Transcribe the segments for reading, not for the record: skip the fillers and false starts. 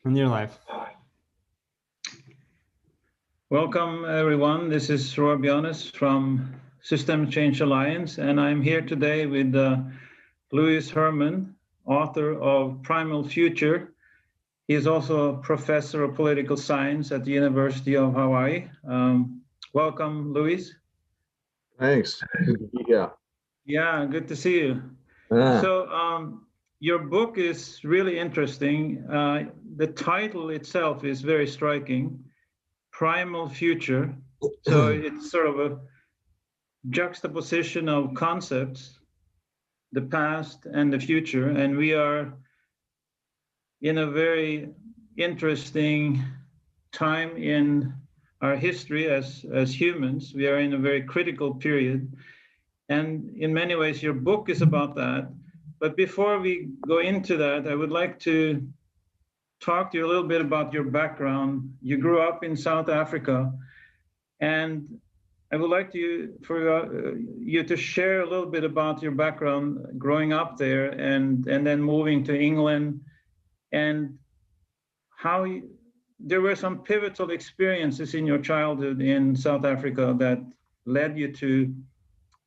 in your life. Welcome, everyone. This is Bjonnes from System Change Alliance, and I'm here today with Louis Herman, author of Primal Future. He is also a professor of political science at the University of Hawaii. Welcome, Louis. Thanks. Good to be here. Yeah, good to see you. So your book is really interesting. The title itself is very striking, Primal Future. So it's sort of a juxtaposition of concepts, the past and the future, and we are in a very interesting time in our history as humans. We are in a very critical period, and in many ways your book is about that. But before we go into that, I would like to talk to you a little bit about your background. You grew up in South Africa, and I would like for you to share a little bit about your background growing up there and then moving to England, and how there were some pivotal experiences in your childhood in South Africa that led you to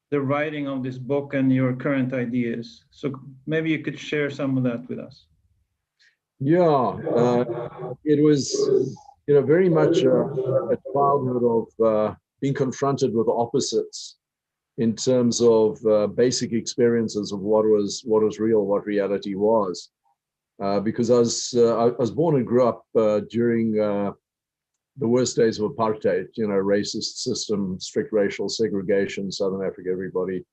the writing of this book and your current ideas. So maybe you could share some of that with us. Yeah, it was, very much a childhood of being confronted with opposites in terms of basic experiences of what was real, what reality was. Because I was born and grew up during the worst days of apartheid, racist system, strict racial segregation, Southern Africa. Everybody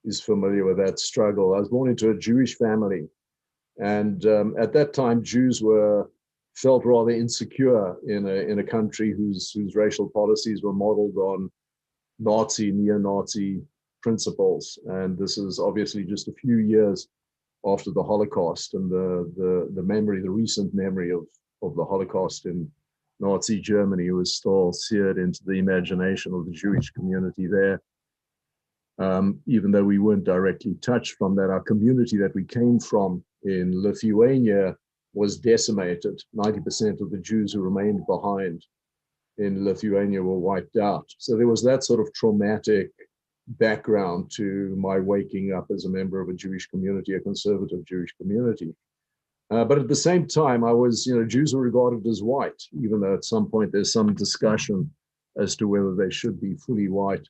is familiar with that struggle. I was born into a Jewish family. And at that time, Jews felt rather insecure in a country whose racial policies were modeled on Nazi, neo-Nazi principles. And this is obviously just a few years after the Holocaust, and the recent memory of the Holocaust in Nazi Germany was still seared into the imagination of the Jewish community there. Even though we weren't directly touched from that, our community that we came from in Lithuania was decimated. 90% of the Jews who remained behind in Lithuania were wiped out. So there was that sort of traumatic background to my waking up as a member of a Jewish community, a conservative Jewish community. But at the same time, I was, Jews were regarded as white, even though at some point there's some discussion as to whether they should be fully white.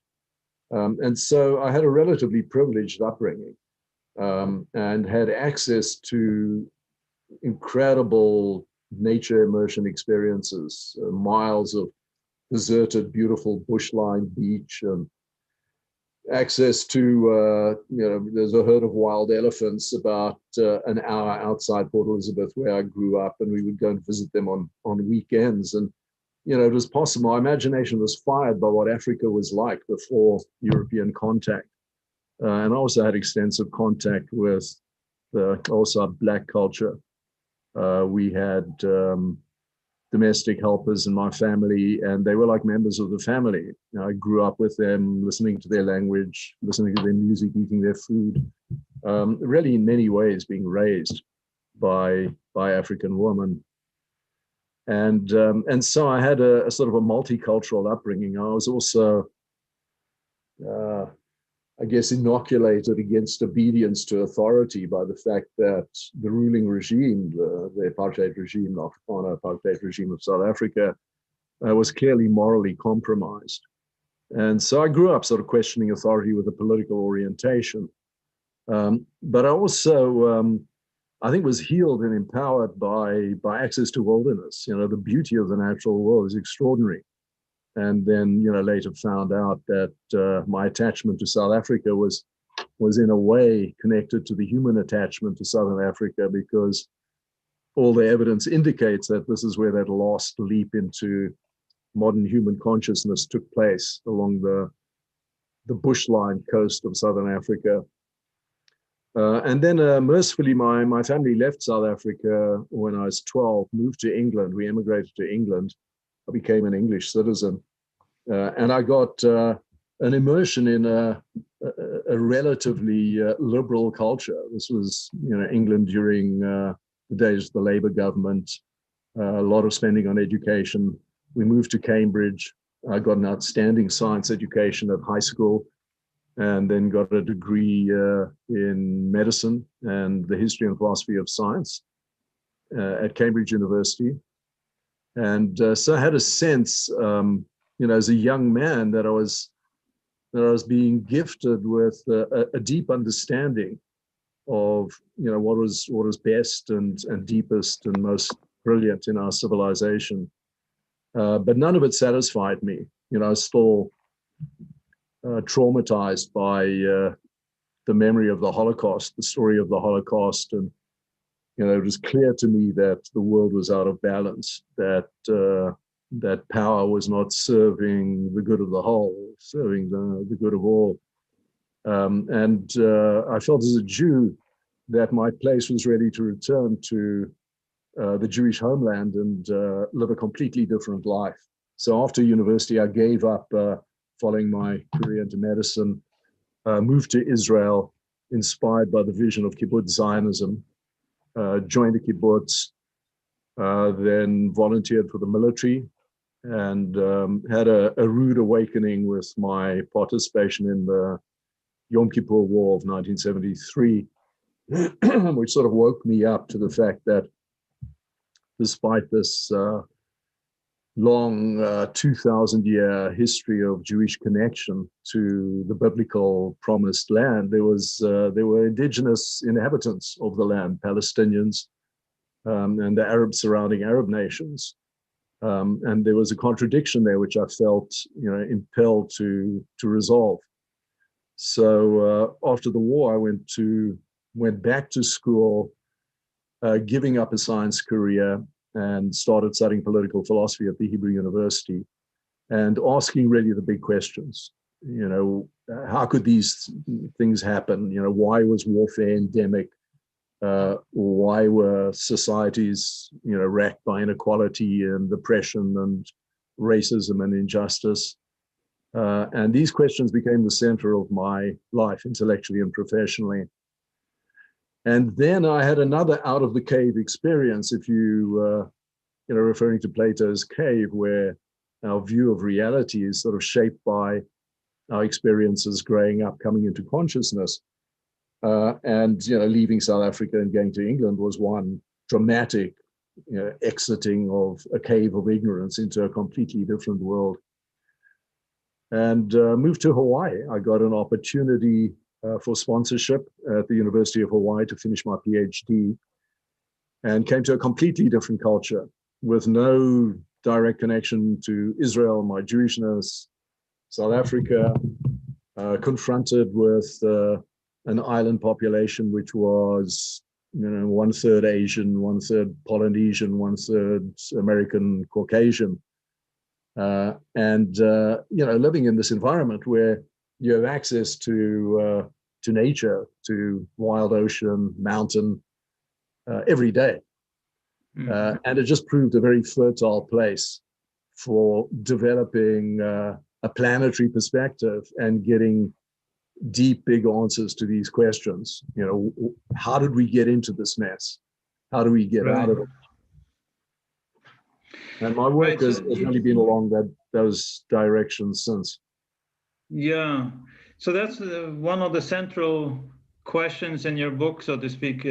And so I had a relatively privileged upbringing and had access to incredible nature immersion experiences, miles of deserted, beautiful bushline beach, and access to, there's a herd of wild elephants about an hour outside Port Elizabeth where I grew up, and we would go and visit them on weekends. And, it was possible. My imagination was fired by what Africa was like before European contact. And I also had extensive contact with also Black culture. We had domestic helpers in my family, and they were like members of the family. I grew up with them, listening to their language, listening to their music, eating their food, really in many ways being raised by African women. And so I had a sort of a multicultural upbringing. I was also, I guess, inoculated against obedience to authority by the fact that the ruling regime, the apartheid regime, the Afrikaner apartheid regime of South Africa, was clearly morally compromised. And so I grew up sort of questioning authority with a political orientation. But I also, I think, was healed and empowered by access to wilderness. The beauty of the natural world is extraordinary. And then, later found out that my attachment to South Africa was in a way connected to the human attachment to Southern Africa, because all the evidence indicates that this is where that last leap into modern human consciousness took place along the bushline coast of Southern Africa. And then mercifully, my family left South Africa when I was 12, moved to England. We emigrated to England. I became an English citizen, and I got an immersion in a relatively liberal culture. This was, England during the days of the Labour government, a lot of spending on education. We moved to Cambridge. I got an outstanding science education at high school, and then got a degree in medicine and the history and philosophy of science at Cambridge University. And so I had a sense, as a young man, that I was being gifted with a deep understanding of what was best and deepest and most brilliant in our civilization. But none of it satisfied me. I was still traumatized by the memory of the Holocaust, the story of the Holocaust, and it was clear to me that the world was out of balance, that power was not serving the good of the whole, serving the good of all. And I felt as a Jew that my place was ready to return to the Jewish homeland and live a completely different life. So after university, I gave up following my career into medicine, moved to Israel, inspired by the vision of kibbutz Zionism, joined the kibbutz, then volunteered for the military, and had a rude awakening with my participation in the Yom Kippur War of 1973, which sort of woke me up to the fact that despite this long 2,000-year history of Jewish connection to the biblical promised land, there were indigenous inhabitants of the land, Palestinians, and the Arab surrounding Arab nations. And there was a contradiction there, which I felt impelled to resolve. So after the war, I went back to school, giving up a science career, and started studying political philosophy at the Hebrew University, and asking really the big questions. How could these things happen? Why was warfare endemic? Why were societies, racked by inequality and oppression and racism and injustice? And these questions became the center of my life, intellectually and professionally. And then I had another out of the cave experience, if referring to Plato's cave, where our view of reality is sort of shaped by our experiences growing up, coming into consciousness. And leaving South Africa and going to England was one dramatic exiting of a cave of ignorance into a completely different world. And moved to Hawaii. I got an opportunity for sponsorship at the University of Hawaii to finish my PhD, and came to a completely different culture with no direct connection to Israel, my Jewishness, South Africa, confronted with an island population which was, 1/3 Asian, 1/3 Polynesian, 1/3 American Caucasian. And living in this environment where you have access to nature, to wild ocean, mountain, every day. And it just proved a very fertile place for developing a planetary perspective and getting deep, big answers to these questions. How did we get into this mess? How do we get out of it? And my work has really been along those directions since. Yeah. So that's one of the central questions in your book, so to speak,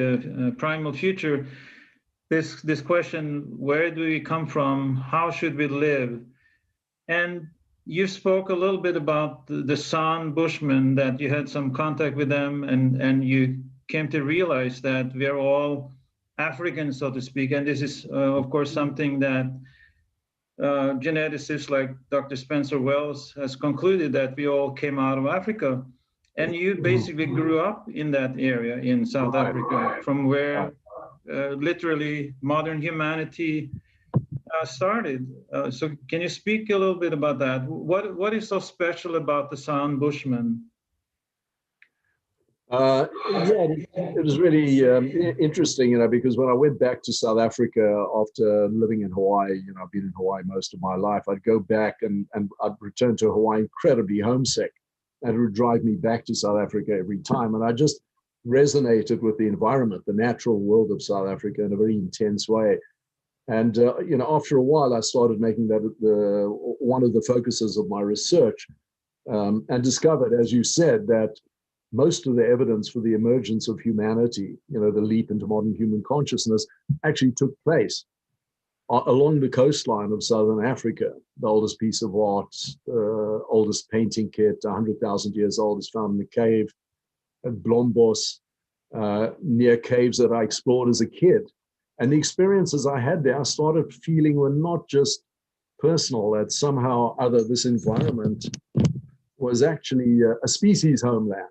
Primal Future. This question, where do we come from? How should we live? And you spoke a little bit about the San Bushmen, that you had some contact with them, and you came to realize that we are all Africans, so to speak. And this is, of course, something that geneticists like Dr. Spencer Wells has concluded, that we all came out of Africa. And you basically grew up in that area in South Africa, from where literally modern humanity started. So can you speak a little bit about that? What is so special about the San Bushmen? It was really interesting, because when I went back to South Africa after living in Hawaii, I've been in Hawaii most of my life, I'd go back and I'd return to Hawaii incredibly homesick, and it would drive me back to South Africa every time. And I just resonated with the environment, the natural world of South Africa in a very intense way. And after a while, I started making that one of the focuses of my research, and discovered, as you said, that most of the evidence for the emergence of humanity, the leap into modern human consciousness, actually took place along the coastline of southern Africa. The oldest piece of art, oldest painting kit, 100,000 years old, is found in the cave at Bjonnes, near caves that I explored as a kid. And the experiences I had there, I started feeling were not just personal, that somehow other this environment was actually a species homeland.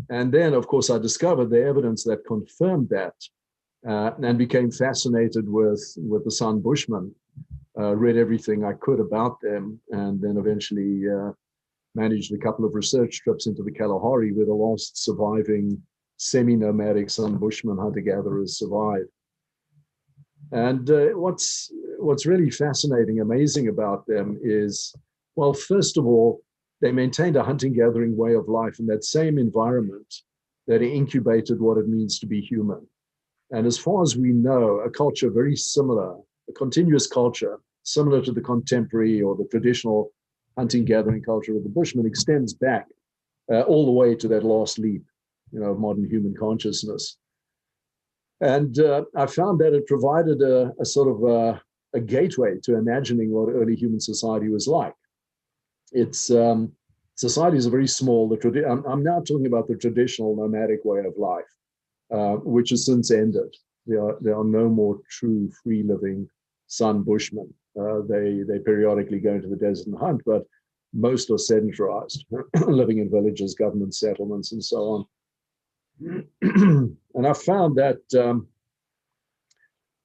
And then, of course, I discovered the evidence that confirmed that, and became fascinated with the San Bushmen, read everything I could about them, and then eventually managed a couple of research trips into the Kalahari, where the last surviving semi-nomadic San Bushman hunter-gatherers survived. And what's really fascinating, amazing about them is, well, first of all, they maintained a hunting-gathering way of life in that same environment that incubated what it means to be human. And as far as we know, a culture very similar, a continuous culture, similar to the contemporary or the traditional hunting-gathering culture of the Bushmen, extends back all the way to that last leap, of modern human consciousness. And I found that it provided a sort of a gateway to imagining what early human society was like. It's societies are very small. I'm now talking about the traditional nomadic way of life, which has since ended. There are no more true free living San Bushmen. They periodically go into the desert and hunt, but most are sedentarized, living in villages, government settlements, and so on. And I found that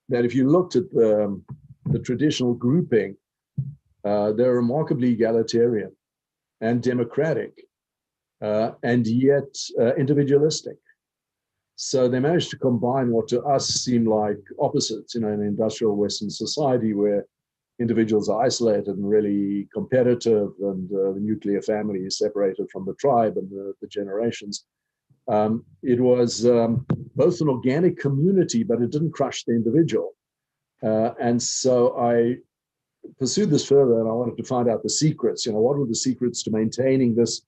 that if you looked at the traditional grouping, they're remarkably egalitarian and democratic, and yet individualistic. So they managed to combine what to us seem like opposites, in an industrial Western society where individuals are isolated and really competitive, and the nuclear family is separated from the tribe and the generations. It was both an organic community, but it didn't crush the individual. And so I pursued this further, and I wanted to find out the secrets. What were the secrets to maintaining this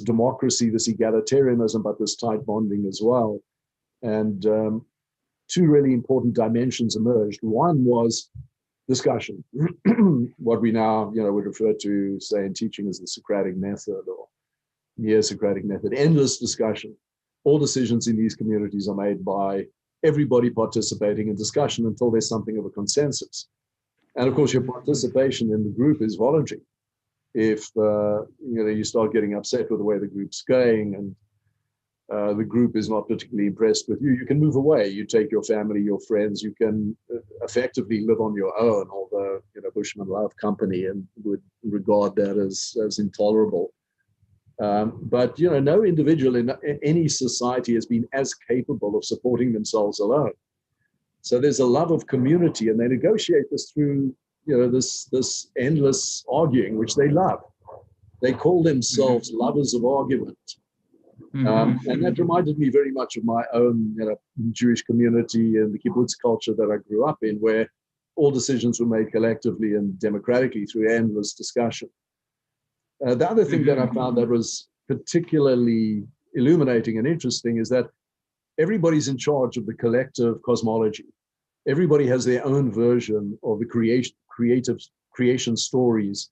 democracy, this egalitarianism, but this tight bonding as well? And two really important dimensions emerged. One was discussion, what we now would refer to, say, in teaching as the Socratic method or neo-Socratic method. Endless discussion. All decisions in these communities are made by everybody participating in discussion until there's something of a consensus. And of course, your participation in the group is voluntary. If you start getting upset with the way the group's going, and the group is not particularly impressed with you, you can move away. You take your family, your friends. You can effectively live on your own, although Bushmen love company and would regard that as intolerable. But no individual in any society has been as capable of supporting themselves alone. So there's a love of community, and they negotiate this through this endless arguing, which they love. They call themselves lovers of argument. And that reminded me very much of my own Jewish community and the kibbutz culture that I grew up in, where all decisions were made collectively and democratically through endless discussion. The other thing that I found that was particularly illuminating and interesting is that everybody's in charge of the collective cosmology. Everybody has their own version of the creation stories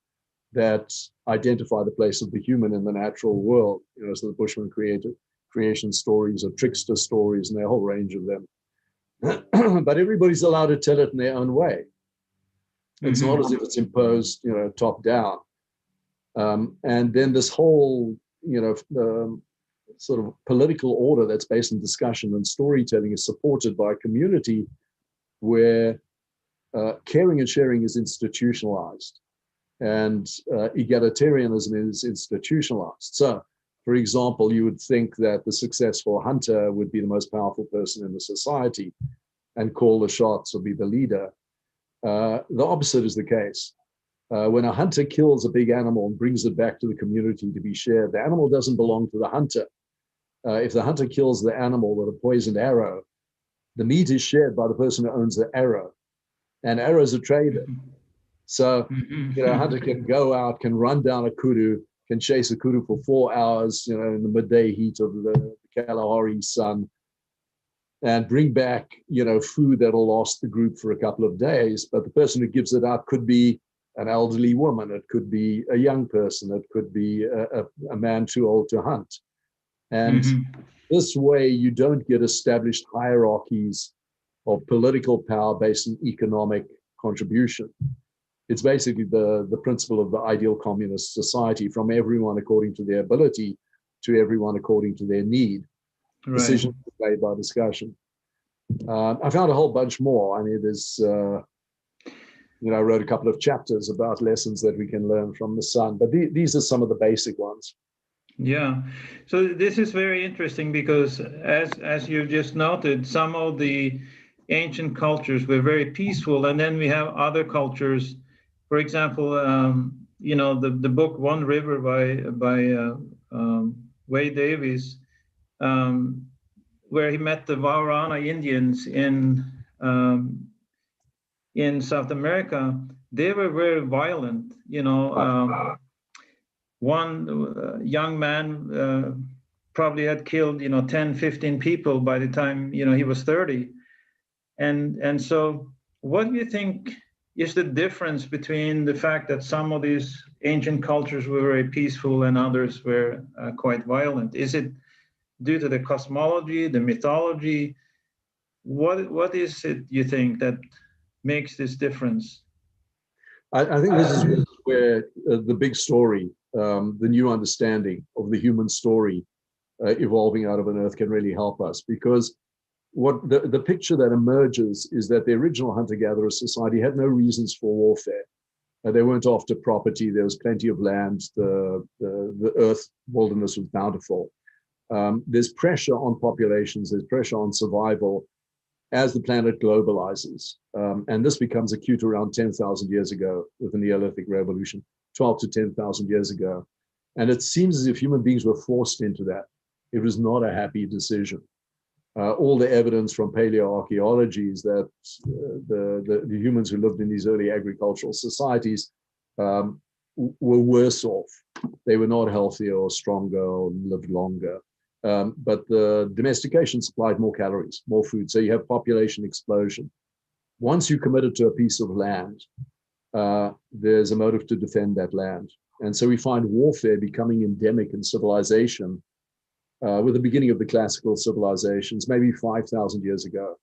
that identify the place of the human in the natural world. So the Bushmen created creation stories or trickster stories, and there are a whole range of them. But everybody's allowed to tell it in their own way. It's not as if it's imposed, top down. And then this whole, sort of political order that's based on discussion and storytelling is supported by a community where caring and sharing is institutionalized, and egalitarianism is institutionalized. So, for example, you would think that the successful hunter would be the most powerful person in the society and call the shots or be the leader. The opposite is the case. When a hunter kills a big animal and brings it back to the community to be shared, the animal doesn't belong to the hunter. If the hunter kills the animal with a poisoned arrow, the meat is shared by the person who owns the arrow. and arrows are traded. So, a hunter can go out, can run down a kudu, can chase a kudu for 4 hours, in the midday heat of the Kalahari sun, and bring back, food that'll last the group for a couple of days. But the person who gives it up could be an elderly woman, it could be a young person, it could be a man too old to hunt. And this way, you don't get established hierarchies of political power based on economic contribution. It's basically the principle of the ideal communist society, from everyone according to their ability to everyone according to their need. Right. Decisions made by discussion. I found a whole bunch more. I mean, there's, I wrote a couple of chapters about lessons that we can learn from the sun, but these are some of the basic ones. Yeah, so this is very interesting because as you just noted, some of the ancient cultures were very peaceful, and then we have other cultures. For example, the book One River by Wade Davis, where he met the Waorani Indians in South America. They were very violent. One young man probably had killed 10, 15 people by the time he was 30. And so what do you think is the difference between the fact that some of these ancient cultures were very peaceful and others were quite violent? Is it due to the cosmology, the mythology? What is it you think that makes this difference? I think this is where the big story, the new understanding of the human story evolving out of an earth can really help us, because what the picture that emerges is that the original hunter-gatherer society had no reasons for warfare. They weren't after property. There was plenty of land. The earth wilderness was bountiful. There's pressure on populations. There's pressure on survival as the planet globalizes. And this becomes acute around 10,000 years ago with the Neolithic Revolution, 12 to 10,000 years ago. And it seems as if human beings were forced into that. It was not a happy decision. All the evidence from paleoarchaeology is that the humans who lived in these early agricultural societies were worse off. They were not healthier or stronger or lived longer. But the domestication supplied more calories, more food. So you have population explosion. Once you committed to a piece of land, there's a motive to defend that land. And so we find warfare becoming endemic in civilization with the beginning of the classical civilizations, maybe 5,000 years ago,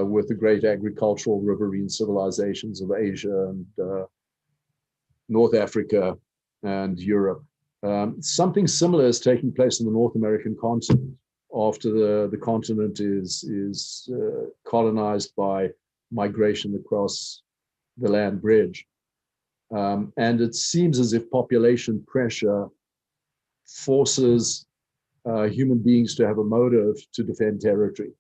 with the great agricultural riverine civilizations of Asia and North Africa and Europe. Something similar is taking place in the North American continent after the continent is colonized by migration across the land bridge. And it seems as if population pressure forces human beings to have a motive to defend territory.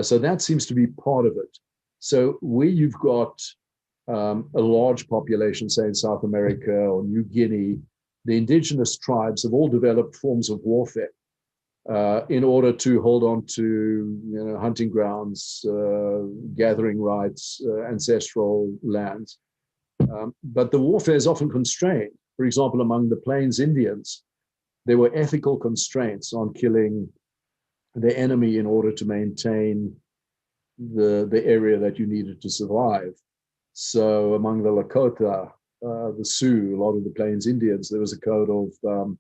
So that seems to be part of it. So where you've got a large population, say in South America or New Guinea, the indigenous tribes have all developed forms of warfare in order to hold on to hunting grounds, gathering rights, ancestral lands. But the warfare is often constrained. For example, among the Plains Indians, there were ethical constraints on killing the enemy in order to maintain the area that you needed to survive. So among the Lakota, the Sioux, a lot of the Plains Indians, there was a code of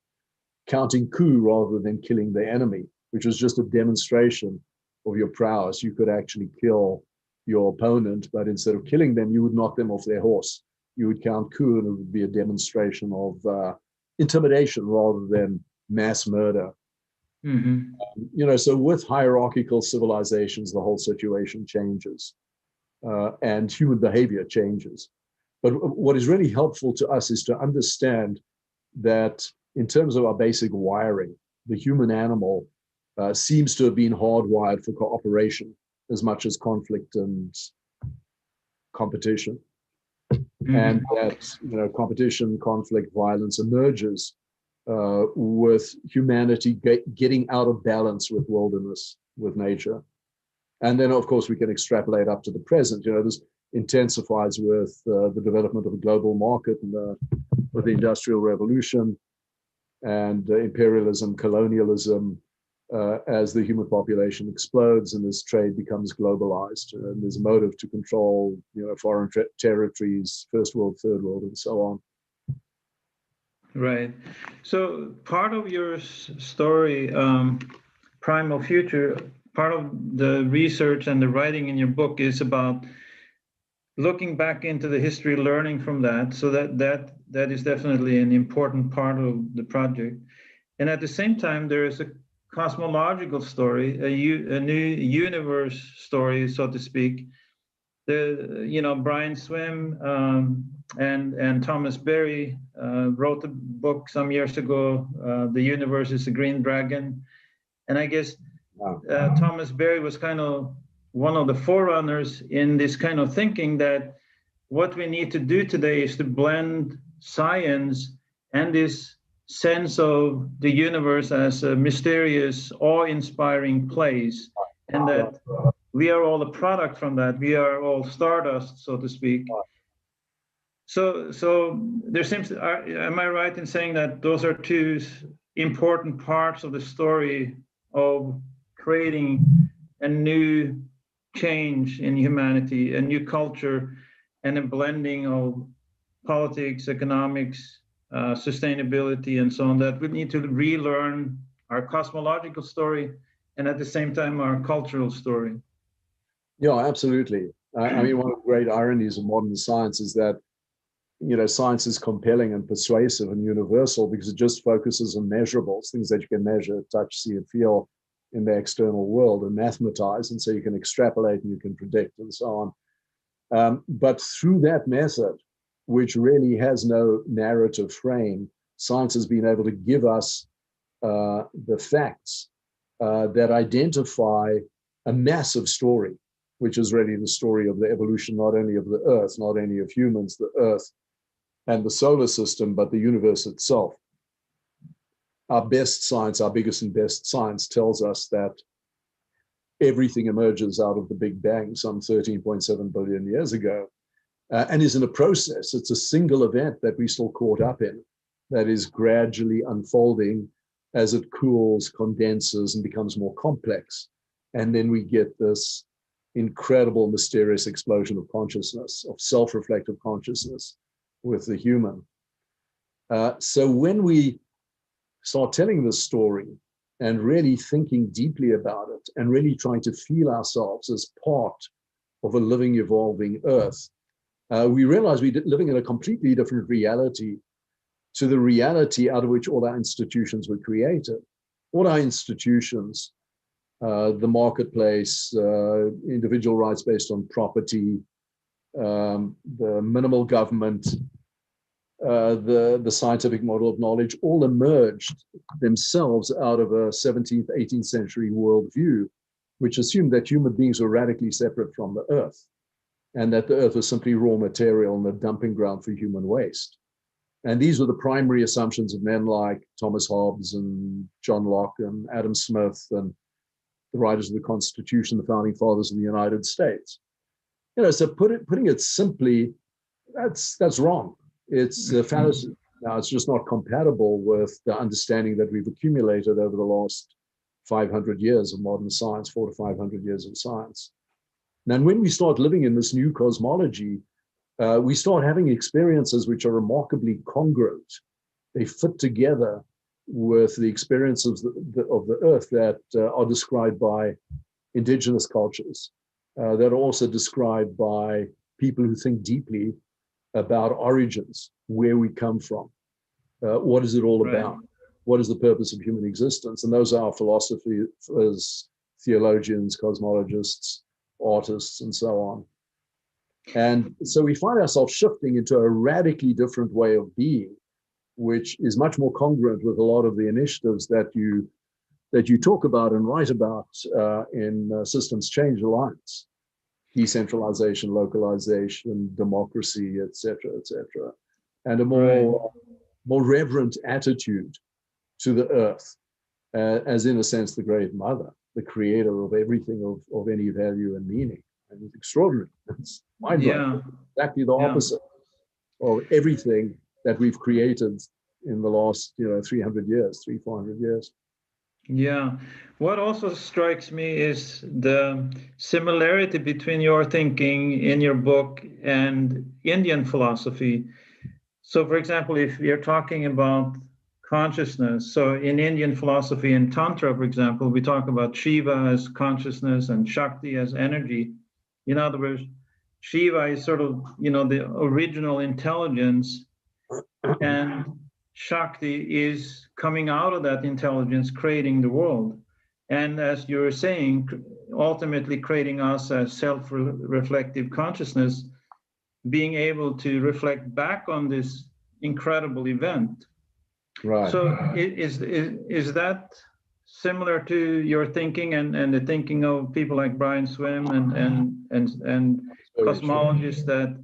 counting coup rather than killing the enemy, which was just a demonstration of your prowess. You could actually kill your opponent, but instead of killing them, you would knock them off their horse. You would count coup, and it would be a demonstration of intimidation rather than mass murder. Mm-hmm. So with hierarchical civilizations, the whole situation changes and human behavior changes. But what is really helpful to us is to understand that in terms of our basic wiring, the human animal seems to have been hardwired for cooperation as much as conflict and competition. Mm-hmm. And that competition, conflict, violence emerges with humanity getting out of balance with wilderness, with nature. And then, of course, we can extrapolate up to the present. intensifies with the development of a global market and with the Industrial Revolution and imperialism, colonialism, as the human population explodes and this trade becomes globalized. And there's a motive to control, foreign territories, first world, third world, and so on. Right. So part of your story, Primal Future, part of the research and the writing in your book is about looking back into the history, learning from that. So that is definitely an important part of the project. And at the same time, there is a cosmological story, a new universe story, so to speak. Brian Swim and Thomas Berry wrote a book some years ago, The Universe is a Green Dragon. And I guess Thomas Berry was kind of one of the forerunners in this kind of thinking that what we need to do today is to blend science and this sense of the universe as a mysterious, awe-inspiring place, and that we are all a product from that. We are all stardust, so to speak. So there seems, am I right in saying that those are two important parts of the story of creating a new change in humanity, a new culture, and a blending of politics, economics, sustainability, and so on, that we need to relearn our cosmological story and at the same time our cultural story? Yeah, absolutely. I mean, one of the great ironies of modern science is that, science is compelling and persuasive and universal because it just focuses on measurables, things that you can measure, touch, see, and feel in the external world and mathematize. And so you can extrapolate and you can predict and so on. But through that method, which really has no narrative frame, science has been able to give us the facts that identify a massive story, which is really the story of the evolution, not only of the Earth, not only of humans, the Earth and the solar system, but the universe itself. Our best science, our biggest and best science tells us that everything emerges out of the Big Bang some 13.7 billion years ago and is in a process. It's a single event that we're still caught up in that is gradually unfolding as it cools, condenses, and becomes more complex. And then we get this incredible, mysterious explosion of consciousness, of self-reflective consciousness with the human. So when we start telling this story and really thinking deeply about it and really trying to feel ourselves as part of a living, evolving Earth, we realize we're living in a completely different reality to the reality out of which all our institutions were created. All our institutions, the marketplace, individual rights based on property, the minimal government, the scientific model of knowledge, all emerged themselves out of a 17th, 18th century worldview, which assumed that human beings were radically separate from the Earth, and that the Earth was simply raw material and a dumping ground for human waste. And these were the primary assumptions of men like Thomas Hobbes and John Locke and Adam Smith and the writers of the Constitution, the founding fathers of the United States. So putting it simply, that's wrong. It's a fallacy. Now, it's just not compatible with the understanding that we've accumulated over the last 500 years of modern science, 400 to 500 years of science. And when we start living in this new cosmology, we start having experiences which are remarkably congruent. They fit together with the experiences of the Earth that are described by indigenous cultures, that are also described by people who think deeply about origins, where we come from, what is it all about, what is the purpose of human existence, and those are our philosophers, theologians, cosmologists, artists, and so on. And so we find ourselves shifting into a radically different way of being, which is much more congruent with a lot of the initiatives that you talk about and write about in Systems Change Alliance. Decentralization, localization, democracy, et cetera, and a more reverent attitude to the Earth, as in a sense, the Great Mother, the creator of everything of any value and meaning. And it's extraordinary. It's mind-blowing. Yeah. Exactly the opposite of everything that we've created in the last, 300 years, 400 years. Yeah. What also strikes me is the similarity between your thinking in your book and Indian philosophy. So, for example, if you're talking about consciousness, so in Indian philosophy and Tantra, for example, we talk about Shiva as consciousness and Shakti as energy. In other words, Shiva is sort of, the original intelligence, and Shakti is coming out of that intelligence, creating the world. And as you're saying, ultimately creating us as self-reflective consciousness, being able to reflect back on this incredible event. Right. So is that similar to your thinking and the thinking of people like Brian Swimme and cosmologists that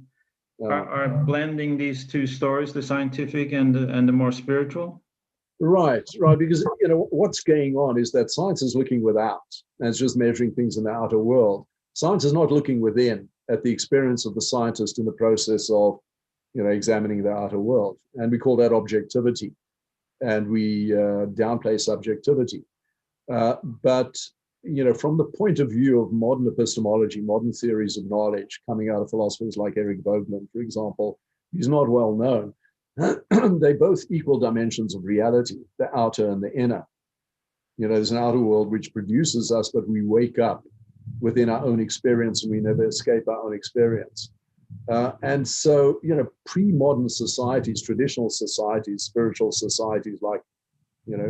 are blending these two stories, the scientific and the more spiritual? Right, because what's going on is that science is looking without, and it's just measuring things in the outer world. Science is not looking within at the experience of the scientist in the process of, examining the outer world, and we call that objectivity, and we downplay subjectivity. But from the point of view of modern epistemology, modern theories of knowledge coming out of philosophers like Eric Voegelin, for example, he's not well known. They both equal dimensions of reality, the outer and the inner. There's an outer world which produces us, but we wake up within our own experience and we never escape our own experience. And so, pre-modern societies, traditional societies, spiritual societies like,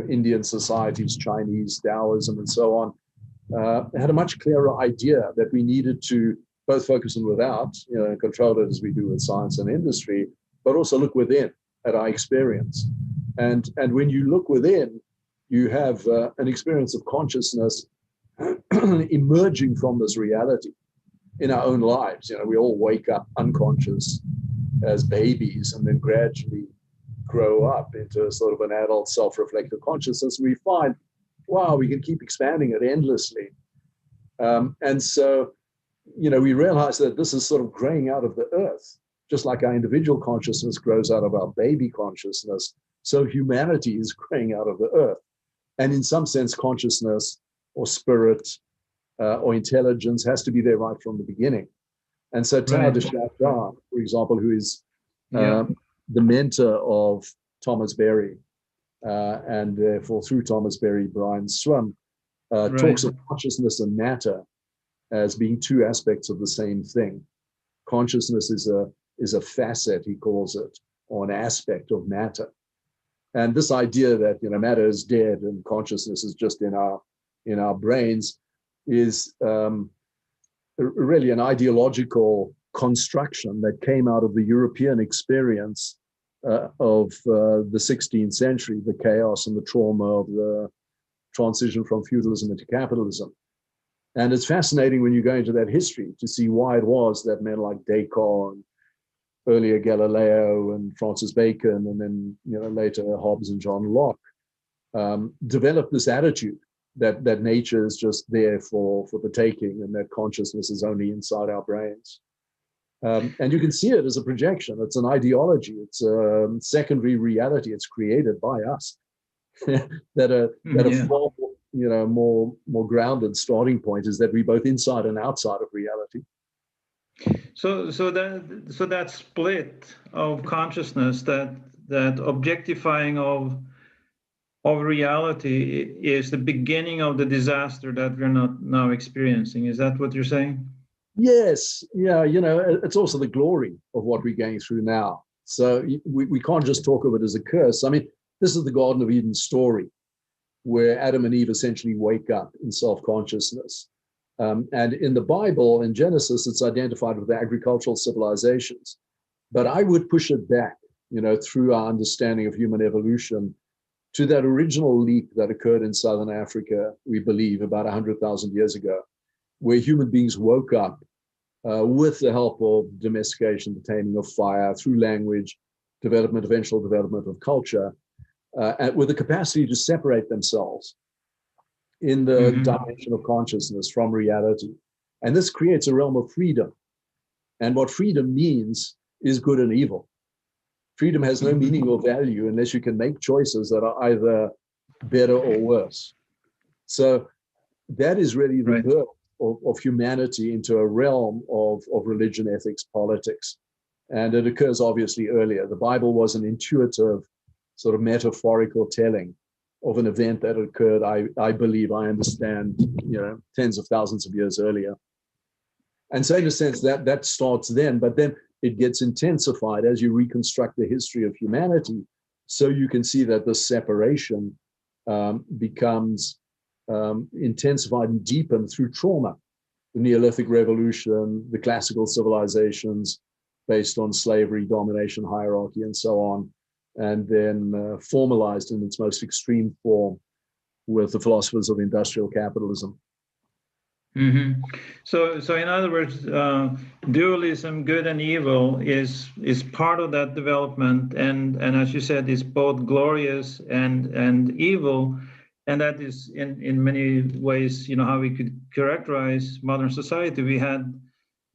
Indian societies, Chinese, Taoism, and so on, had a much clearer idea that we needed to both focus on without, and control it as we do with science and industry, but also look within at our experience. And when you look within, you have an experience of consciousness emerging from this reality in our own lives. We all wake up unconscious as babies and then gradually grow up into a sort of an adult self-reflective consciousness. We find, wow, we can keep expanding it endlessly. And so, we realize that this is sort of growing out of the earth. Just like our individual consciousness grows out of our baby consciousness, so humanity is growing out of the earth. And in some sense, consciousness or spirit or intelligence has to be there right from the beginning. And so Tao de Chardin, for example, who is the mentor of Thomas Berry, and therefore through Thomas Berry, Brian Swimme, talks of consciousness and matter as being two aspects of the same thing. Consciousness is a facet, he calls it, or an aspect of matter. And this idea that matter is dead and consciousness is just in our brains is really an ideological construction that came out of the European experience of the 16th century, the chaos and the trauma of the transition from feudalism into capitalism. And it's fascinating when you go into that history to see why it was that men like Descartes and earlier Galileo and Francis Bacon, and then later Hobbes and John Locke, developed this attitude that nature is just there for the taking, and that consciousness is only inside our brains. And you can see it as a projection. It's an ideology. It's a secondary reality. It's created by us. that a far more grounded starting point is that we're both inside and outside of reality. So that split of consciousness, that objectifying of reality is the beginning of the disaster that we're not now experiencing. Is that what you're saying? Yes. Yeah. It's also the glory of what we're going through now. So we can't just talk of it as a curse. I mean, this is the Garden of Eden story, where Adam and Eve essentially wake up in self-consciousness. And in the Bible, in Genesis, it's identified with the agricultural civilizations. But I would push it back, through our understanding of human evolution, to that original leap that occurred in Southern Africa, we believe, about 100,000 years ago, where human beings woke up with the help of domestication, the taming of fire, through language, eventual development of culture, with the capacity to separate themselves in the dimension of consciousness from reality. And this creates a realm of freedom. And what freedom means is good and evil. Freedom has no meaning or value unless you can make choices that are either better or worse. So that is really the birth of humanity into a realm of religion, ethics, politics. And it occurs obviously earlier. The Bible was an intuitive, sort of metaphorical telling of an event that occurred, I believe, I understand, tens of thousands of years earlier. And so in a sense that starts then, but then it gets intensified as you reconstruct the history of humanity. So you can see that the separation becomes intensified and deepened through trauma. The Neolithic Revolution, the classical civilizations based on slavery, domination, hierarchy, and so on, and then formalized in its most extreme form with the philosophers of industrial capitalism. Mm-hmm. So in other words, dualism, good and evil, is part of that development, and as you said, it's both glorious and evil, and that is in many ways, how we could characterize modern society. We had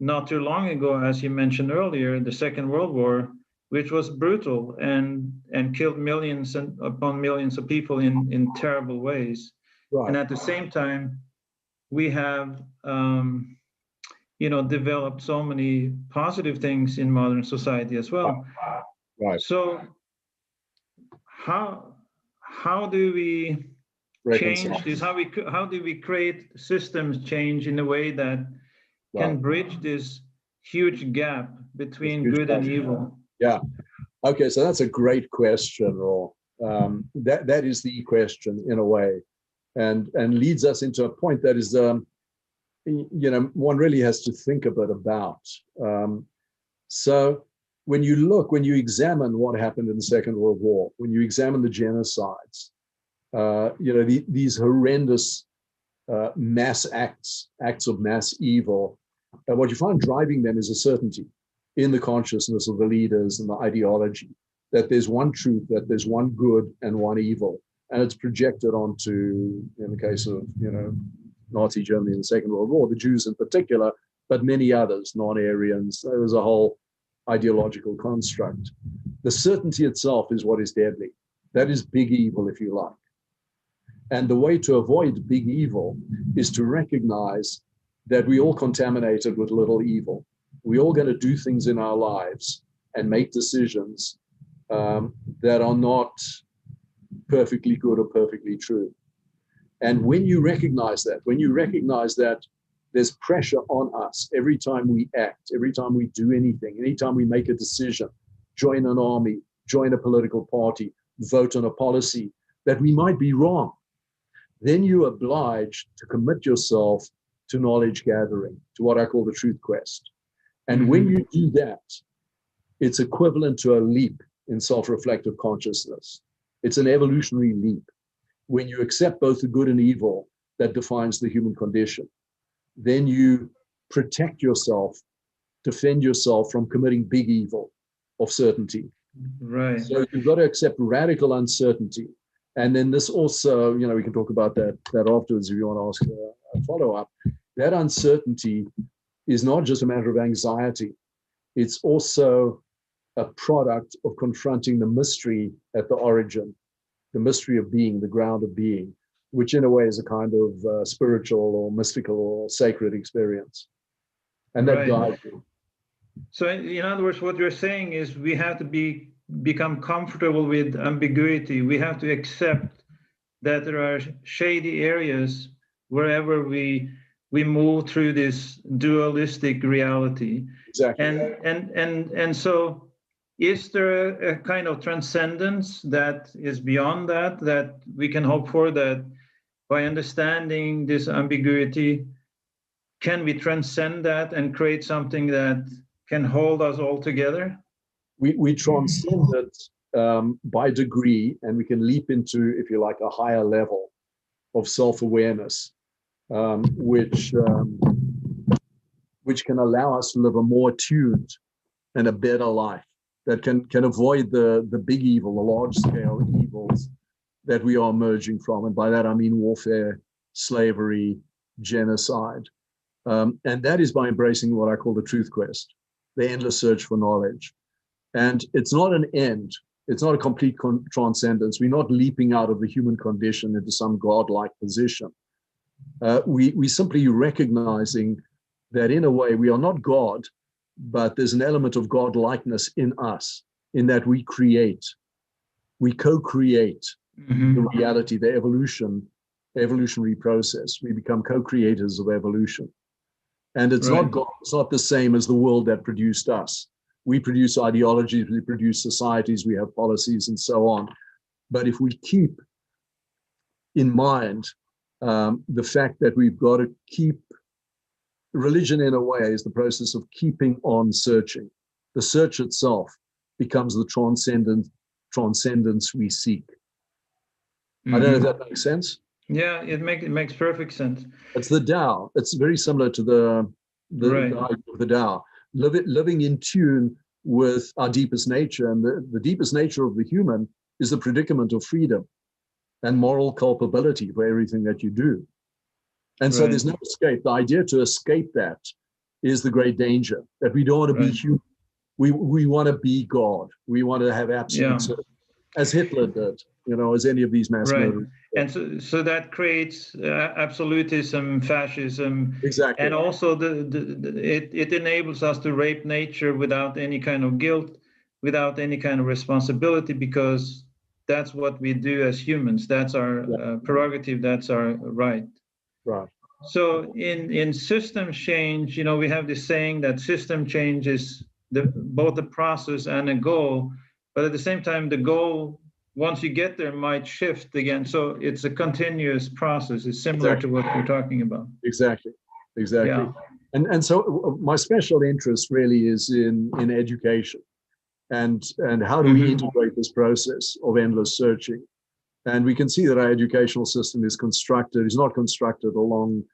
not too long ago, as you mentioned earlier, the Second World War, which was brutal and killed millions upon millions of people in terrible ways. Right. And at the same time, we have developed so many positive things in modern society as well. Right. So how do we change this? How do we create systems change in a way that can bridge this huge gap between good and evil? Yeah. Okay, so that's a great question, Raw. That is the question in a way, and leads us into a point that is, one really has to think a bit about. So when you examine what happened in the Second World War, when you examine the genocides, these horrendous mass acts of mass evil, what you find driving them is a certainty in the consciousness of the leaders and the ideology that there's one truth, that there's one good and one evil, and it's projected onto, in the case of Nazi Germany in the Second World War, the Jews in particular, but many others, non-Aryans. There was a whole ideological construct. The certainty itself is what is deadly. That is big evil, if you like. And the way to avoid big evil is to recognize that we all contaminated with little evil. We're all going to do things in our lives and make decisions that are not perfectly good or perfectly true. And when you recognize that there's pressure on us every time we act, every time we do anything, anytime we make a decision, join an army, join a political party, vote on a policy, that we might be wrong, then you're obliged to commit yourself to knowledge gathering, to what I call the truth quest. And when you do that, it's equivalent to a leap in self-reflective consciousness. It's an evolutionary leap. When you accept both the good and evil that defines the human condition, then you protect yourself, defend yourself from committing big evil of certainty. Right. So you've got to accept radical uncertainty. And then this also, we can talk about that afterwards if you want to ask a follow-up. That uncertainty is not just a matter of anxiety. It's also a product of confronting the mystery at the origin, the mystery of being, the ground of being, which in a way is a kind of spiritual or mystical or sacred experience. And that guides you. So in other words, what you're saying is we have to become comfortable with ambiguity. We have to accept that there are shady areas wherever we move through this dualistic reality. Exactly. And so is there a kind of transcendence that is beyond that we can hope for, that by understanding this ambiguity, can we transcend that and create something that can hold us all together? We transcend it by degree, and we can leap into, if you like, a higher level of self-awareness, which can allow us to live a more attuned and a better life that can avoid the big evil, the large-scale evils that we are emerging from. And by that, I mean warfare, slavery, genocide. And that is by embracing what I call the truth quest, the endless search for knowledge. And it's not an end. It's not a complete transcendence. We're not leaping out of the human condition into some godlike position. We simply recognizing that in a way we are not God, but there's an element of godlikeness in us, in that we create, we co-create the reality, the evolutionary process. We become co-creators of evolution. And it's not God, it's not the same as the world that produced us. We produce ideologies, we produce societies, we have policies and so on. But if we keep in mind the fact that we've got to keep, religion in a way is the process of keeping on searching. The search itself becomes the transcendence we seek. I don't know if that makes sense. Yeah, it makes perfect sense. It's the Tao. It's very similar to the idea of the Tao. Living in tune with our deepest nature. And the deepest nature of the human is the predicament of freedom and moral culpability for everything that you do. And so there's no escape. The idea to escape that is the great danger, that we don't want to be human. We want to be God. We want to have absolute certainty, as Hitler did, as any of these mass murderers. And so that creates absolutism, fascism. Exactly. And also it enables us to rape nature without any kind of guilt, without any kind of responsibility, because that's what we do as humans. That's our prerogative. That's our right. Right. So in system change, we have this saying that system change is both a process and a goal, but at the same time, the goal, once you get there, might shift again. So it's a continuous process. It's similar to what we're talking about. Exactly. Yeah. And so my special interest really is in education and how do we integrate this process of endless searching. And we can see that our educational system is not constructed along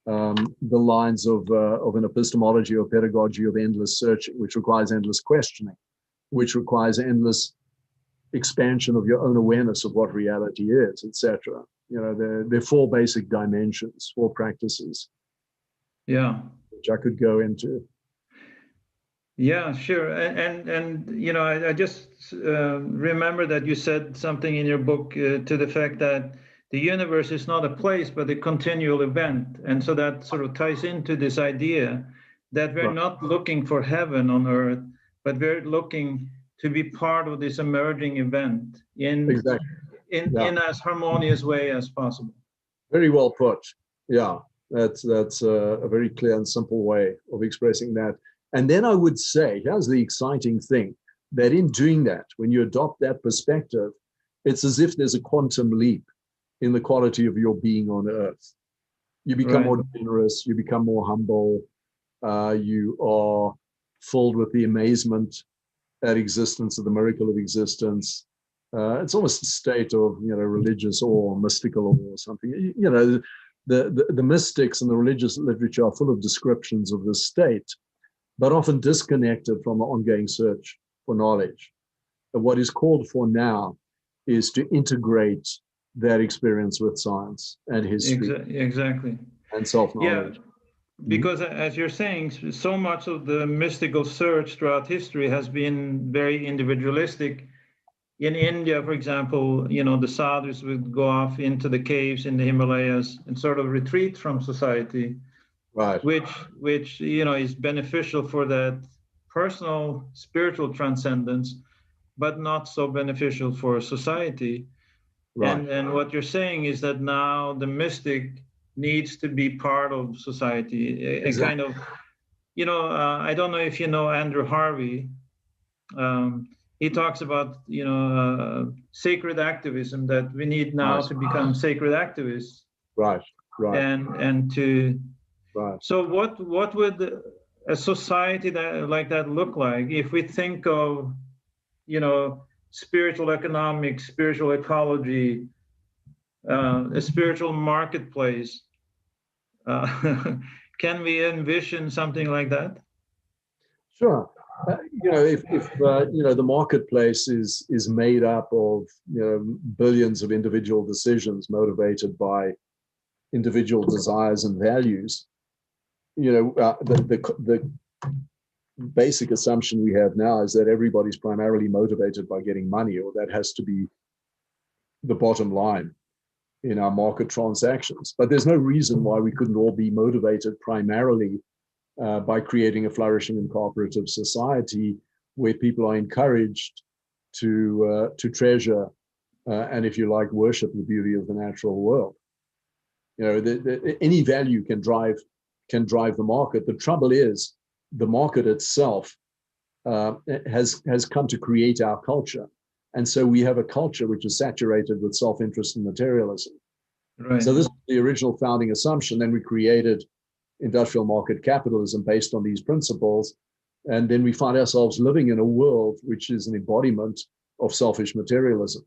the lines of an epistemology or pedagogy of endless searching, which requires endless questioning, which requires endless expansion of your own awareness of what reality is, etc. There are four basic dimensions, four practices. Yeah. Which I could go into. Yeah, sure. And I just remember that you said something in your book to the fact that the universe is not a place, but a continual event. And so that sort of ties into this idea that we're not looking for heaven on earth, but we're looking to be part of this emerging event in as harmonious way as possible. Very well put. Yeah, that's a very clear and simple way of expressing that. And then I would say, here's the exciting thing, that in doing that, when you adopt that perspective, it's as if there's a quantum leap in the quality of your being on earth. You become more generous, you become more humble, you are filled with the amazement at existence, of the miracle of existence. It's almost a state of, religious awe, mystical awe or something. The mystics and the religious literature are full of descriptions of this state, but often disconnected from the ongoing search for knowledge. And what is called for now is to integrate that experience with science and history. Exactly. And self-knowledge. Yeah, because as you're saying, so much of the mystical search throughout history has been very individualistic. In India, for example, the sadhus would go off into the caves in the Himalayas and sort of retreat from society. Right. Which is beneficial for that personal spiritual transcendence, but not so beneficial for society. Right. And what you're saying is that now the mystic needs to be part of society, a kind of, I don't know if you know Andrew Harvey. He talks about, sacred activism, that we need now to become sacred activists. Right. And to. Right. So what would a society like that look like if we think of, spiritual economics, spiritual ecology, a spiritual marketplace? Can we envision something like that? Sure. If the marketplace is made up of billions of individual decisions motivated by individual desires and values, the basic assumption we have now is that everybody's primarily motivated by getting money, or that has to be the bottom line in our market transactions. But there's no reason why we couldn't all be motivated primarily by creating a flourishing and cooperative society where people are encouraged to treasure and, if you like, worship the beauty of the natural world. Any value can drive the market. The trouble is, the market itself has come to create our culture. And so we have a culture which is saturated with self-interest and materialism. Right. So this is the original founding assumption. Then we created industrial market capitalism based on these principles. And then we find ourselves living in a world which is an embodiment of selfish materialism.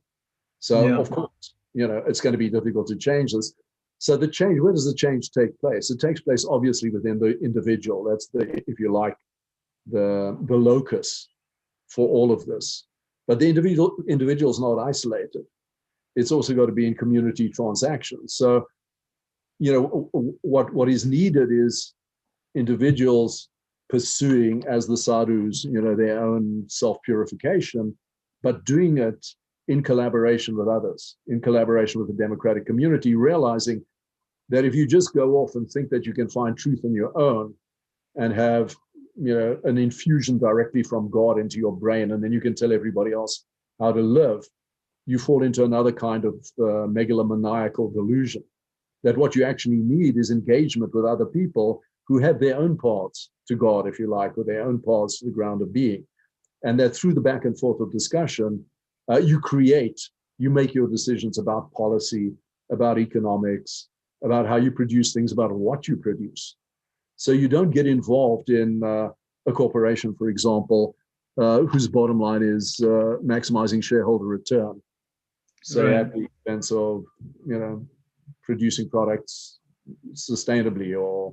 So, of course, it's going to be difficult to change this. So the change, where does the change take place? It takes place obviously within the individual. That's if you like, the locus for all of this. But the individual is not isolated. It's also got to be in community transactions. So, what is needed is individuals pursuing, as the sadhus, their own self-purification, but doing it in collaboration with others, in collaboration with the democratic community, realizing that if you just go off and think that you can find truth on your own and have, an infusion directly from God into your brain, and then you can tell everybody else how to live, you fall into another kind of megalomaniacal delusion, that what you actually need is engagement with other people who have their own paths to God, if you like, or their own paths to the ground of being. And that through the back and forth of discussion, you make your decisions about policy, about economics, about how you produce things, about what you produce. So you don't get involved in a corporation, for example, whose bottom line is maximizing shareholder return. So at the expense of, producing products sustainably or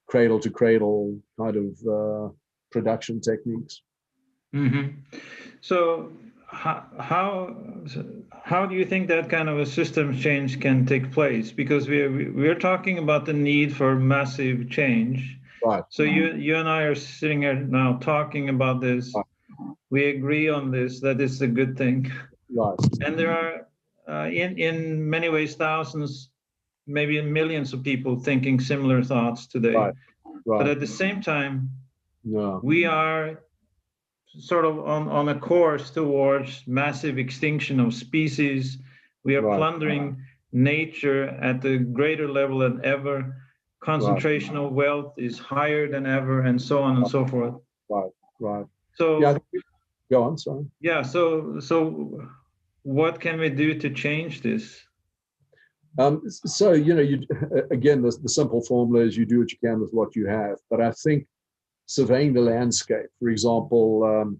cradle to cradle kind of production techniques. Mm-hmm. So how do you think that kind of a system change can take place? Because we're talking about the need for massive change. Right. So you and I are sitting here now talking about this. Right. We agree on this, that it's a good thing. Right. And there are in many ways thousands, maybe millions of people thinking similar thoughts today. Right. Right. But at the same time, we are sort of on a course towards massive extinction of species. We are plundering nature at a greater level than ever. Concentration of wealth is higher than ever, and so on and so forth. Right. So go on, sorry. Yeah, so what can we do to change this? So, you again, the simple formula is you do what you can with what you have. But I think surveying the landscape, for example,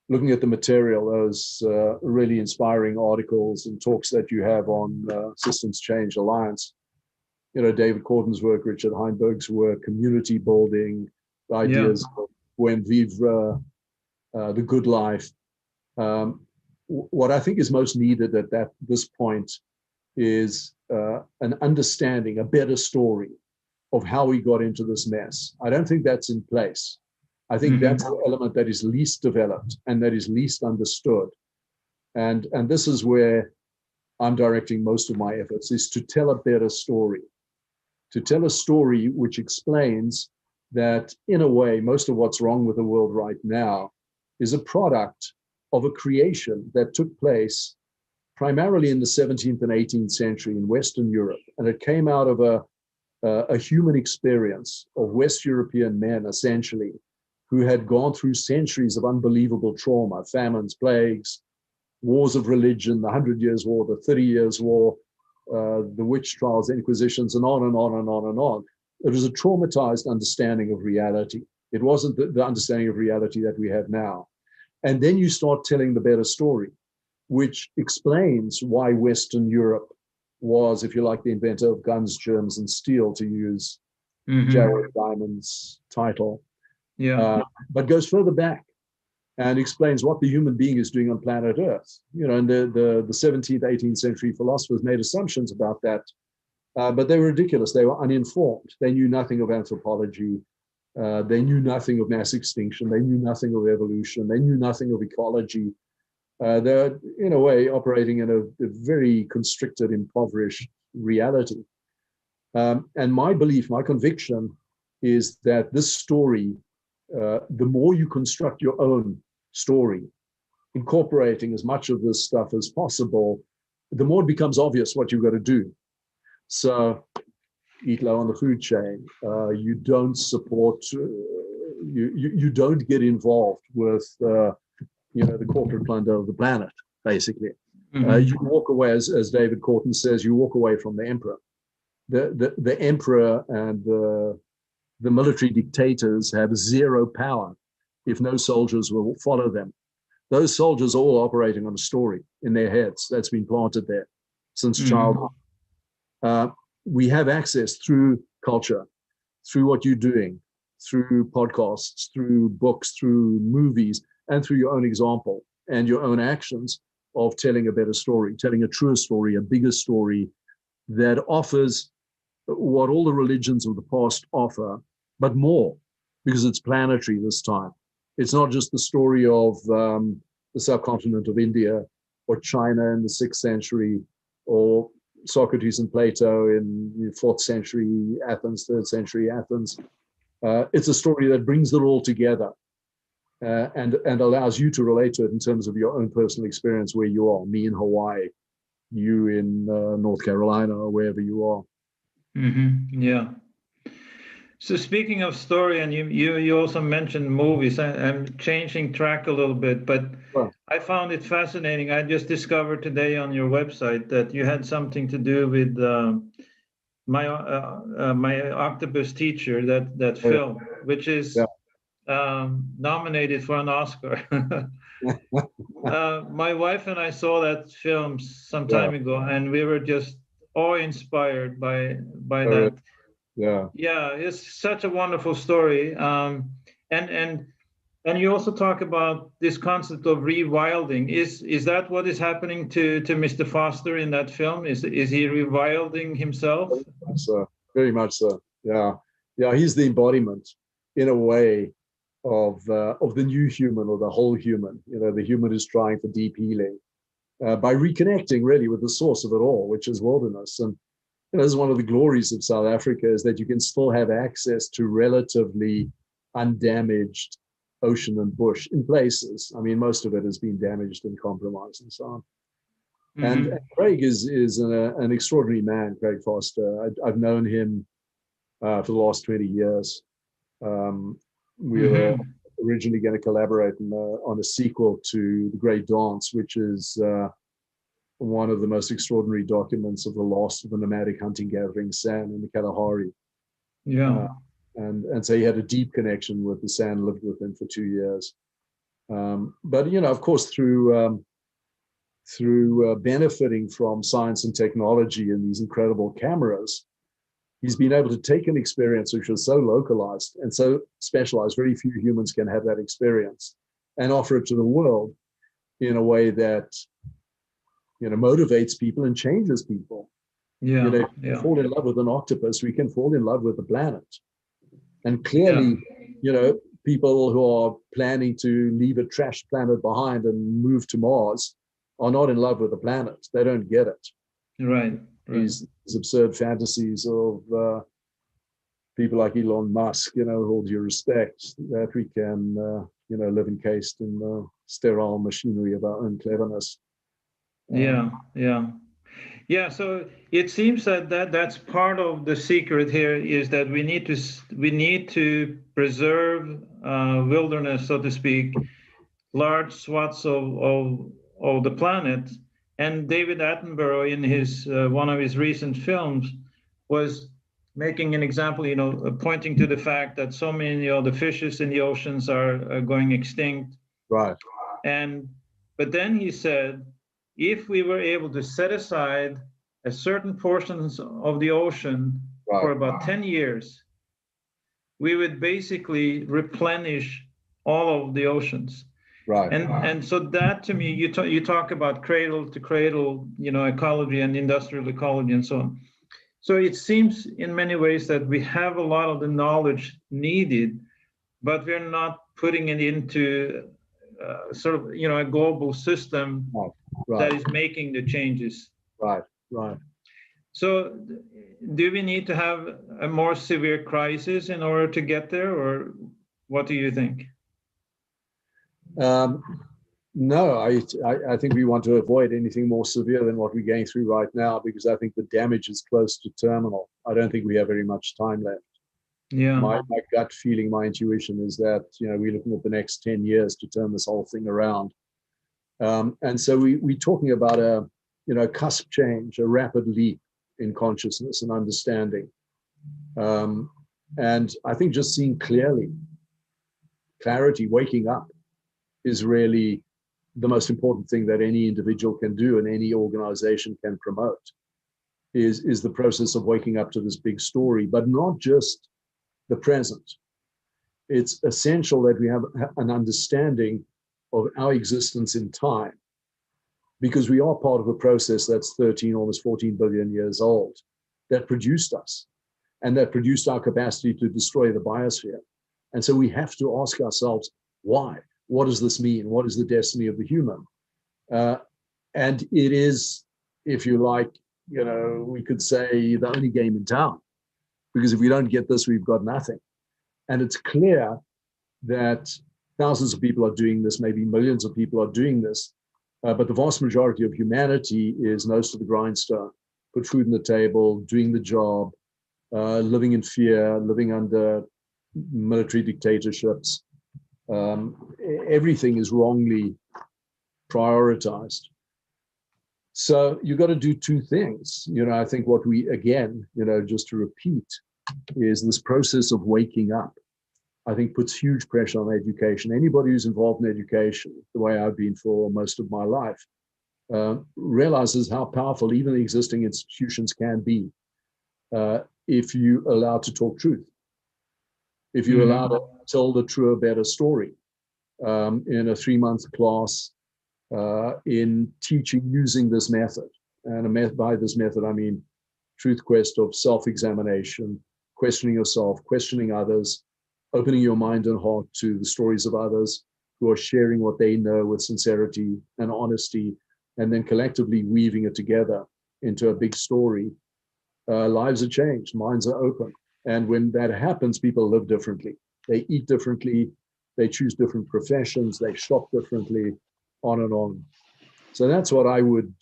looking at the material, those really inspiring articles and talks that you have on Systems Change Alliance, David Corden's work, Richard Heinberg's work, community building, the ideas of Buen Vivre, the good life. What I think is most needed at this point is an understanding, a better story of how we got into this mess. I don't think that's in place. I think that's the element that is least developed and that is least understood. And this is where I'm directing most of my efforts, is to tell a better story, to tell a story which explains that, in a way, most of what's wrong with the world right now is a product of a creation that took place primarily in the 17th and 18th century in Western Europe. And it came out of a human experience of West European men, essentially, who had gone through centuries of unbelievable trauma, famines, plagues, wars of religion, the 100 Years' War, the 30 Years' War, the witch trials, inquisitions, and on and on and on and on. It was a traumatized understanding of reality. It wasn't the understanding of reality that we have now. And then you start telling the better story, which explains why Western Europe was, if you like, the inventor of guns, germs, and steel, to use Jared Diamond's title. But goes further back and explains what the human being is doing on planet Earth. And the 17th, 18th century philosophers made assumptions about that But they were ridiculous. They were uninformed. They knew nothing of anthropology. They knew nothing of mass extinction. They knew nothing of evolution. They knew nothing of ecology. They're, in a way, operating in a very constricted, impoverished reality. And my belief, my conviction is that this story, the more you construct your own story, incorporating as much of this stuff as possible, the more it becomes obvious what you've got to do. So eat low on the food chain. You don't support, you don't get involved with, the corporate plunder of the planet, basically. Mm-hmm. You walk away, as David Corton says, you walk away from the emperor. The emperor and the military dictators have zero power if no soldiers will follow them. Those soldiers are all operating on a story in their heads that's been planted there since childhood. We have access through culture, through what you're doing, through podcasts, through books, through movies, and through your own example and your own actions of telling a better story, telling a truer story, a bigger story that offers what all the religions of the past offer, but more, because it's planetary this time. It's not just the story of the subcontinent of India or China in the 6th century, or Socrates and Plato in the 4th century Athens, 3rd century Athens. It's a story that brings it all together and allows you to relate to it in terms of your own personal experience where you are, me in Hawaii, you in North Carolina, or wherever you are. Mm-hmm. Yeah. So speaking of story, and you also mentioned movies, I'm changing track a little bit, but I found it fascinating. I just discovered today on your website that you had something to do with my octopus teacher, that film, which is nominated for an Oscar. My wife and I saw that film some time ago, and we were just awe-inspired by that. Yeah, it's such a wonderful story. And you also talk about this concept of rewilding. Is that what is happening to Mr. Foster in that film? Is he rewilding himself? So very much so. Yeah, he's the embodiment, in a way, of the new human, or the whole human. The human is trying for deep healing by reconnecting really with the source of it all, which is wilderness. And this is one of the glories of South Africa, is that you can still have access to relatively undamaged ocean and bush in places. I mean, most of it has been damaged and compromised and so on. Mm-hmm. And Craig is an extraordinary man, Craig Foster. I've known him for the last 20 years. We were originally going to collaborate on a sequel to The Great Dance, which is one of the most extraordinary documents of the loss of the nomadic hunting-gathering San in the Kalahari. Yeah. And so he had a deep connection with the San, lived with him for 2 years. But, of course, through benefiting from science and technology and these incredible cameras, he's been able to take an experience which was so localized and so specialized, very few humans can have that experience, and offer it to the world in a way that motivates people and changes people. Fall in love with an octopus, we can fall in love with the planet. And clearly, people who are planning to leave a trash planet behind and move to Mars are not in love with the planet. They don't get it. Right. These absurd fantasies of people like Elon Musk, hold your respect, that we can, live encased in the sterile machinery of our own cleverness. Yeah, so it seems that's part of the secret here, is that we need to preserve wilderness, so to speak, large swaths of the planet. And David Attenborough, in his one of his recent films, was making an example, pointing to the fact that so many of the fishes in the oceans are going extinct. Right. But then he said, if we were able to set aside a certain portions of the ocean for about 10 years, we would basically replenish all of the oceans. Right. And so that, to me, you talk about cradle to cradle, ecology and industrial ecology and so on. So it seems in many ways that we have a lot of the knowledge needed, but we're not putting it into sort of, a global system that is making the changes. Right, right. So do we need to have a more severe crisis in order to get there, or what do you think? No, I think we want to avoid anything more severe than what we're going through right now, because I think the damage is close to terminal. I don't think we have very much time left. Yeah. My gut feeling, my intuition is that, we're looking at the next 10 years to turn this whole thing around. And so we're talking about a cusp change, a rapid leap in consciousness and understanding. And I think just seeing clarity, waking up is really the most important thing that any individual can do and any organization can promote, is the process of waking up to this big story, but not just the present. It's essential that we have an understanding of our existence in time, because we are part of a process that's 13, almost 14 billion years old, that produced us and that produced our capacity to destroy the biosphere. And so we have to ask ourselves, why? What does this mean? What is the destiny of the human? And it is, if you like, we could say the only game in town, because if we don't get this, we've got nothing. And it's clear that thousands of people are doing this, maybe millions of people are doing this, but the vast majority of humanity is nose to the grindstone, put food on the table, doing the job, living in fear, living under military dictatorships. Everything is wrongly prioritized. So you've got to do two things. I think what we, again, just to repeat, is this process of waking up, I think, puts huge pressure on education. Anybody who's involved in education, the way I've been for most of my life, realizes how powerful even the existing institutions can be if you allow to talk truth, if you allow to tell the truer, better story in a 3-month class, in teaching using this method. And by this method, I mean truth quest of self-examination, questioning yourself, questioning others, opening your mind and heart to the stories of others who are sharing what they know with sincerity and honesty, and then collectively weaving it together into a big story. Lives are changed, minds are open. And when that happens, people live differently. They eat differently, they choose different professions, they shop differently, on and on. So that's what I would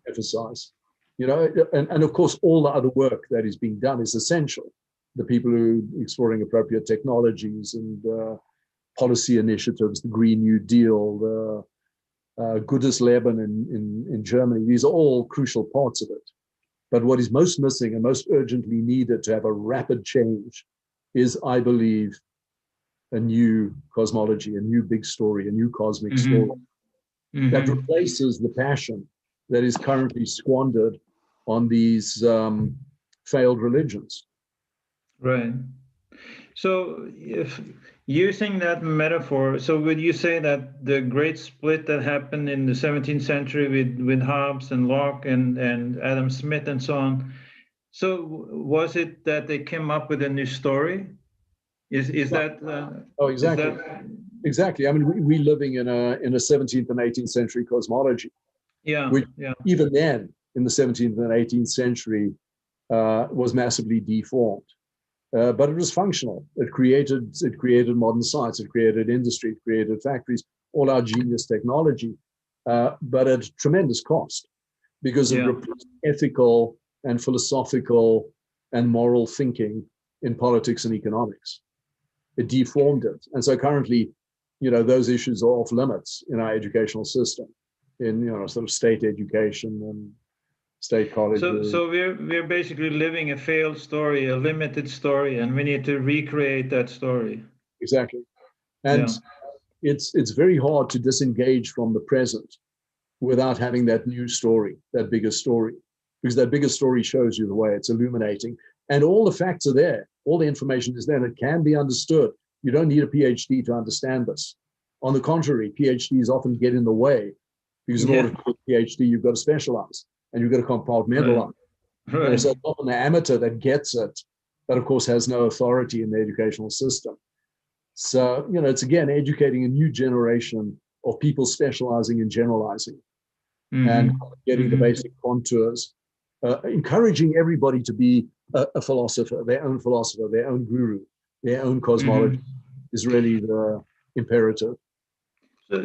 emphasize. And of course, all the other work that is being done is essential. The people who are exploring appropriate technologies and policy initiatives, the Green New Deal, the Gutes Leben in Germany, these are all crucial parts of it. But what is most missing and most urgently needed to have a rapid change is, I believe, a new cosmology, a new big story, a new cosmic story that replaces the passion that is currently squandered on these failed religions. Right. So if using that metaphor, so would you say that the great split that happened in the 17th century with Hobbes and Locke and Adam Smith and so on, so was it that they came up with a new story? Is that exactly. Is that... Exactly. I mean, we're living in a 17th and 18th century cosmology. Yeah. Which even then, in the 17th and 18th century, was massively deformed. But it was functional. It created modern science, it created industry, it created factories, all our genius technology, but at tremendous cost, because it replaced ethical and philosophical and moral thinking in politics and economics. It deformed it. And so currently, those issues are off limits in our educational system, in sort of state education and state colleges. So we're basically living a failed story, a limited story, and we need to recreate that story. Exactly. And it's very hard to disengage from the present without having that new story, that bigger story, because that bigger story shows you the way, it's illuminating. And all the facts are there, all the information is there, and it can be understood. You don't need a PhD to understand this. On the contrary, PhDs often get in the way, because in order to do a PhD, you've got to specialize and you've got to compartmentalize. Right. So it's often the amateur that gets it, but of course has no authority in the educational system. So, it's again educating a new generation of people specializing in generalizing and getting the basic contours, encouraging everybody to be a philosopher, their own guru, their own cosmology is really the imperative.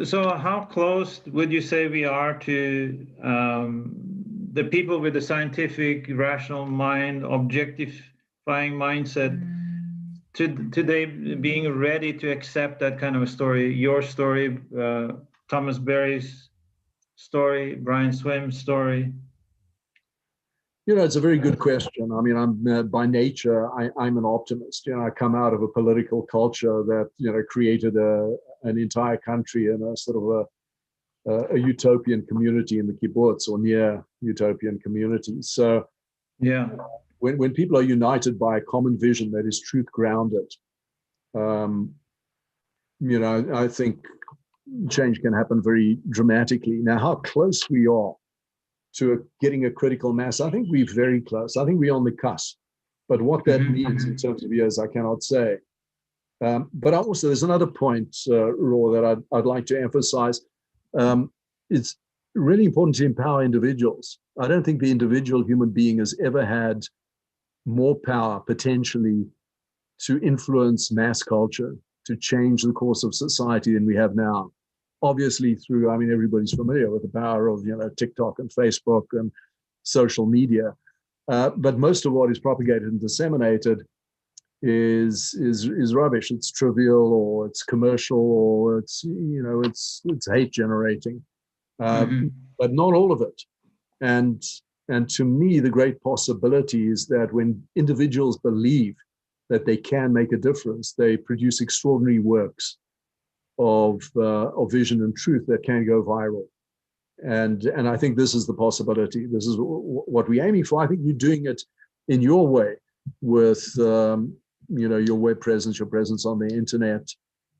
So how close would you say we are to the people with the scientific, rational mind, objectifying mindset, today being ready to accept that kind of a story, your story, Thomas Berry's story, Brian Swimm's story? It's a very good question. I mean, I'm by nature, I'm an optimist. I come out of a political culture that, created an entire country in a sort of a utopian community in the kibbutz or near utopian community. So yeah, when people are united by a common vision that is truth grounded, I think change can happen very dramatically. Now, how close we are to getting a critical mass, I think we're very close. I think we're on the cusp. But what that means in terms of years, I cannot say. But also, there's another point, Raw, that I'd like to emphasize. It's really important to empower individuals. I don't think the individual human being has ever had more power potentially to influence mass culture, to change the course of society than we have now. Obviously through, everybody's familiar with the power of, TikTok and Facebook and social media. But most of what is propagated and disseminated is rubbish. It's trivial, or it's commercial, or it's hate generating, but not all of it. And to me, the great possibility is that when individuals believe that they can make a difference, they produce extraordinary works of vision and truth that can go viral. And I think this is the possibility. This is what we're aiming for. I think you're doing it in your way with your web presence, your presence on the internet,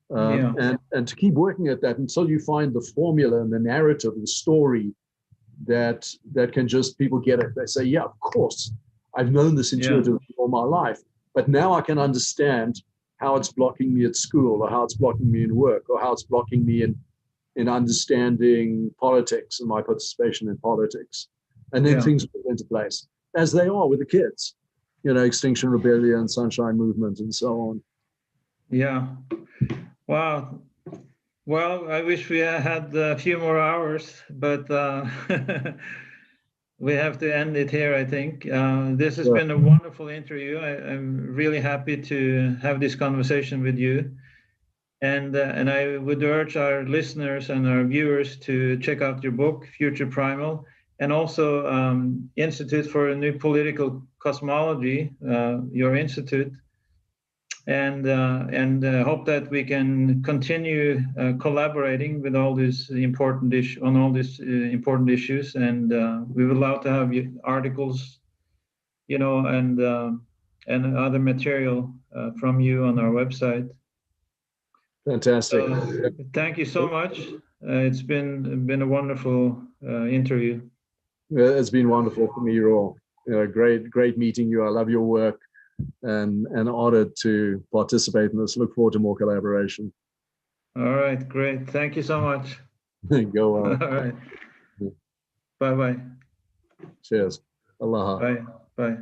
and to keep working at that until you find the formula and the narrative, the story that can just people get it. They say, yeah, of course, I've known this intuitively all my life, but now I can understand how it's blocking me at school, or how it's blocking me in work, or how it's blocking me in understanding politics and my participation in politics. And then things fall into place, as they are with the kids, Extinction Rebellion, Sunshine Movement, and so on. Yeah. Wow. Well, I wish we had a few more hours, but we have to end it here, I think. This has been a wonderful interview. I'm really happy to have this conversation with you. And I would urge our listeners and our viewers to check out your book, Future Primal, and also Institute for a New Political Cosmology, your institute. And hope that we can continue collaborating with all these important important issues. And we would love to have articles, and other material from you on our website. Fantastic. So, thank you so much. It's been a wonderful interview. It's been wonderful for me, Raw. Great meeting you. I love your work. And honored to participate in this. Look forward to more collaboration. All right, great. Thank you so much. Go well. All right. Bye-bye. Cheers. Aloha. Bye. Bye.